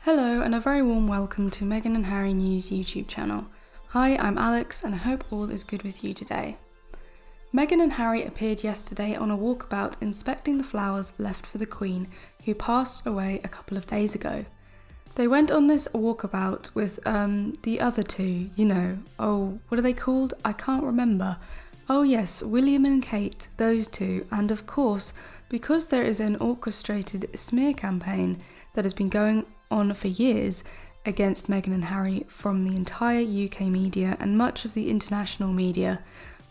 Hello and a very warm welcome to Meghan and Harry News YouTube channel. Hi, I'm Alex and I hope all is good with you today. Meghan and Harry appeared yesterday on a walkabout inspecting the flowers left for the Queen, who passed away a couple of days ago. They went on this walkabout with the other two, what are they called? I can't remember. Oh yes, William and Kate, those two, and of course, because there is an orchestrated smear campaign that has been going on for years against Meghan and Harry from the entire UK media and much of the international media,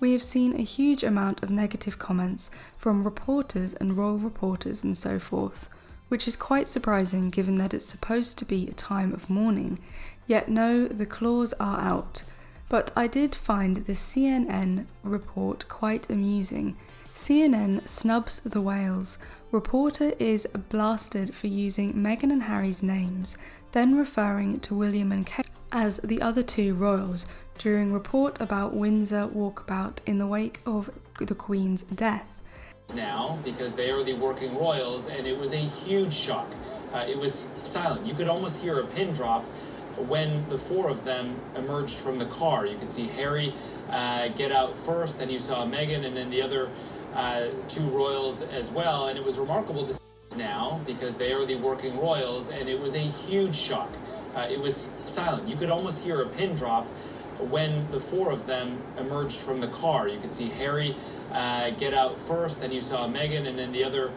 we have seen a huge amount of negative comments from reporters and royal reporters and so forth, which is quite surprising given that it's supposed to be a time of mourning. Yet no, the claws are out. But I did find the CNN report quite amusing. CNN snubs the whales. Reporter is blasted for using Meghan and Harry's names, then referring to William and Kate as the other two royals during report about Windsor walkabout in the wake of the Queen's death. Now, because they are the working royals, and it was a huge shock. It was silent. You could almost hear a pin drop when the four of them emerged from the car. You could see Harry get out first, then you saw Meghan, and then the other two royals as well. And it was remarkable to see now, because they are the working royals, and it was a huge shock. It was silent. You could almost hear a pin drop when the four of them emerged from the car. You could see Harry get out first, then you saw Meghan, and then the other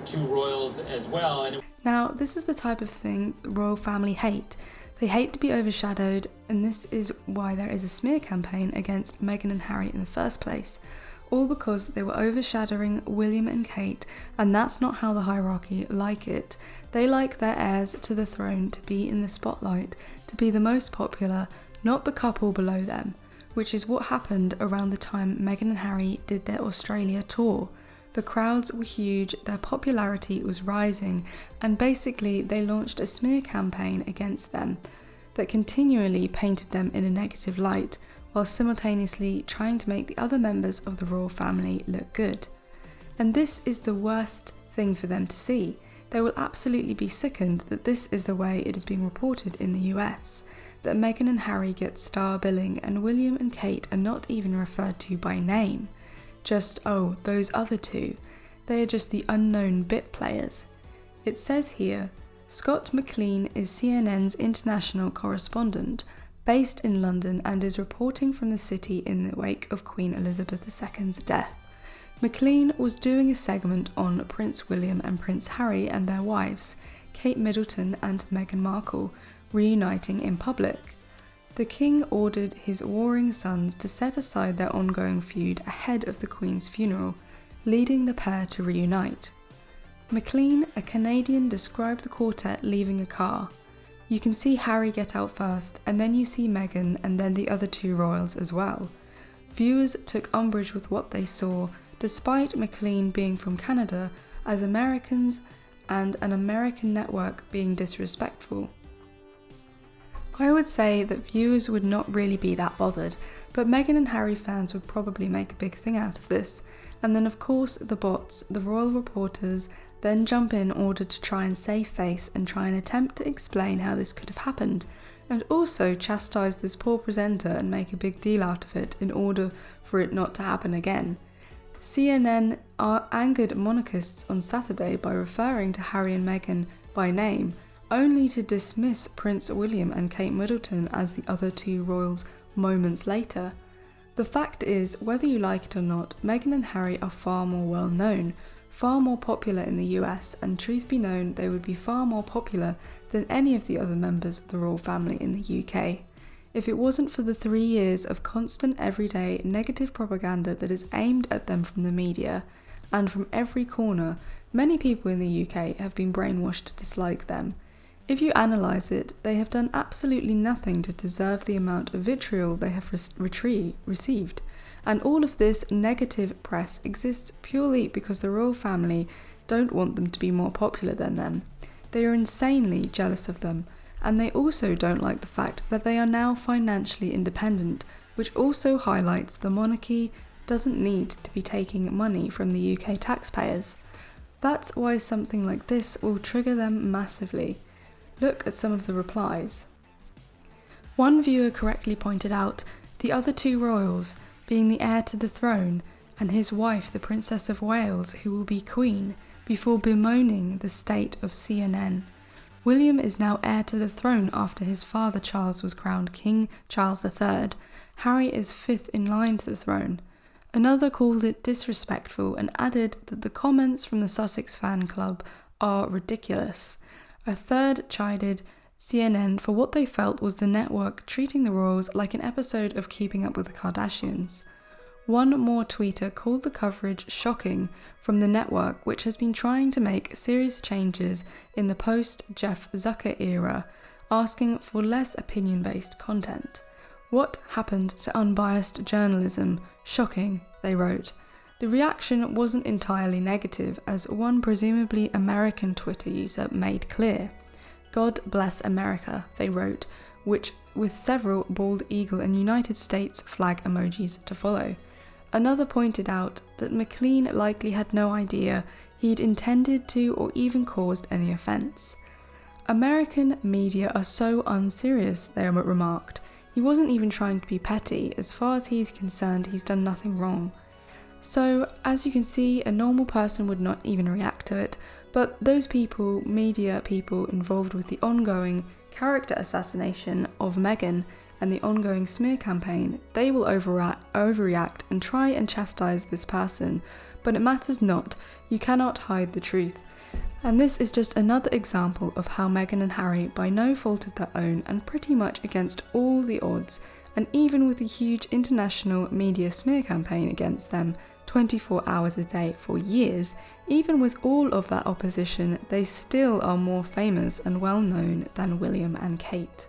two royals as well. And now, this is the type of thing the royal family hate. They hate to be overshadowed, and this is why there is a smear campaign against Meghan and Harry in the first place. All because they were overshadowing William and Kate, and that's not how the hierarchy like it. They like their heirs to the throne to be in the spotlight, to be the most popular, not the couple below them, which is what happened around the time Meghan and Harry did their Australia tour. The crowds were huge, their popularity was rising, and basically they launched a smear campaign against them that continually painted them in a negative light, while simultaneously trying to make the other members of the royal family look good. And this is the worst thing for them to see. They will absolutely be sickened that this is the way it is being reported in the US, that Meghan and Harry get star billing and William and Kate are not even referred to by name. Just, oh, those other two. They are just the unknown bit players. It says here, Scott McLean is CNN's international correspondent, based in London, and is reporting from the city in the wake of Queen Elizabeth II's death. McLean was doing a segment on Prince William and Prince Harry and their wives, Kate Middleton and Meghan Markle, reuniting in public. The king ordered his warring sons to set aside their ongoing feud ahead of the Queen's funeral, leading the pair to reunite. McLean, a Canadian, described the quartet leaving a car. You can see Harry get out first, and then you see Meghan and then the other two royals as well. Viewers took umbrage with what they saw, despite McLean being from Canada, as Americans and an American network being disrespectful. I would say that viewers would not really be that bothered, but Meghan and Harry fans would probably make a big thing out of this. And then of course the bots, the royal reporters, then jump in order to try and save face and try and attempt to explain how this could have happened, and also chastise this poor presenter and make a big deal out of it in order for it not to happen again. CNN angered monarchists on Saturday by referring to Harry and Meghan by name, only to dismiss Prince William and Kate Middleton as the other two royals moments later. The fact is, whether you like it or not, Meghan and Harry are far more well known, far more popular in the US, and truth be known, they would be far more popular than any of the other members of the royal family in the UK. If it wasn't for the 3 years of constant everyday negative propaganda that is aimed at them from the media and from every corner, many people in the UK have been brainwashed to dislike them. If you analyse it, they have done absolutely nothing to deserve the amount of vitriol they have received, and all of this negative press exists purely because the royal family don't want them to be more popular than them. They are insanely jealous of them, and they also don't like the fact that they are now financially independent, which also highlights the monarchy doesn't need to be taking money from the UK taxpayers. That's why something like this will trigger them massively. Look at some of the replies. One viewer correctly pointed out the other two royals, being the heir to the throne, and his wife the Princess of Wales, who will be Queen, before bemoaning the state of CNN. William is now heir to the throne after his father Charles was crowned King Charles III. Harry is fifth in line to the throne. Another called it disrespectful and added that the comments from the Sussex fan club are ridiculous. A third chided CNN for what they felt was the network treating the royals like an episode of Keeping Up with the Kardashians. One more tweeter called the coverage shocking from the network, which has been trying to make serious changes in the post-Jeff Zucker era, asking for less opinion-based content. What happened to unbiased journalism? Shocking, they wrote. The reaction wasn't entirely negative, as one presumably American Twitter user made clear. God bless America, they wrote, which with several bald eagle and United States flag emojis to follow. Another pointed out that McLean likely had no idea he'd intended to or even caused any offence. American media are so unserious, they remarked. He wasn't even trying to be petty. As far as he's concerned, he's done nothing wrong. So, as you can see, a normal person would not even react to it, but those people, media people involved with the ongoing character assassination of Meghan and the ongoing smear campaign, they will overreact and try and chastise this person, but it matters not. You cannot hide the truth. And this is just another example of how Meghan and Harry, by no fault of their own and pretty much against all the odds, and even with a huge international media smear campaign against them 24 hours a day for years, even with all of that opposition, they still are more famous and well known than William and Kate.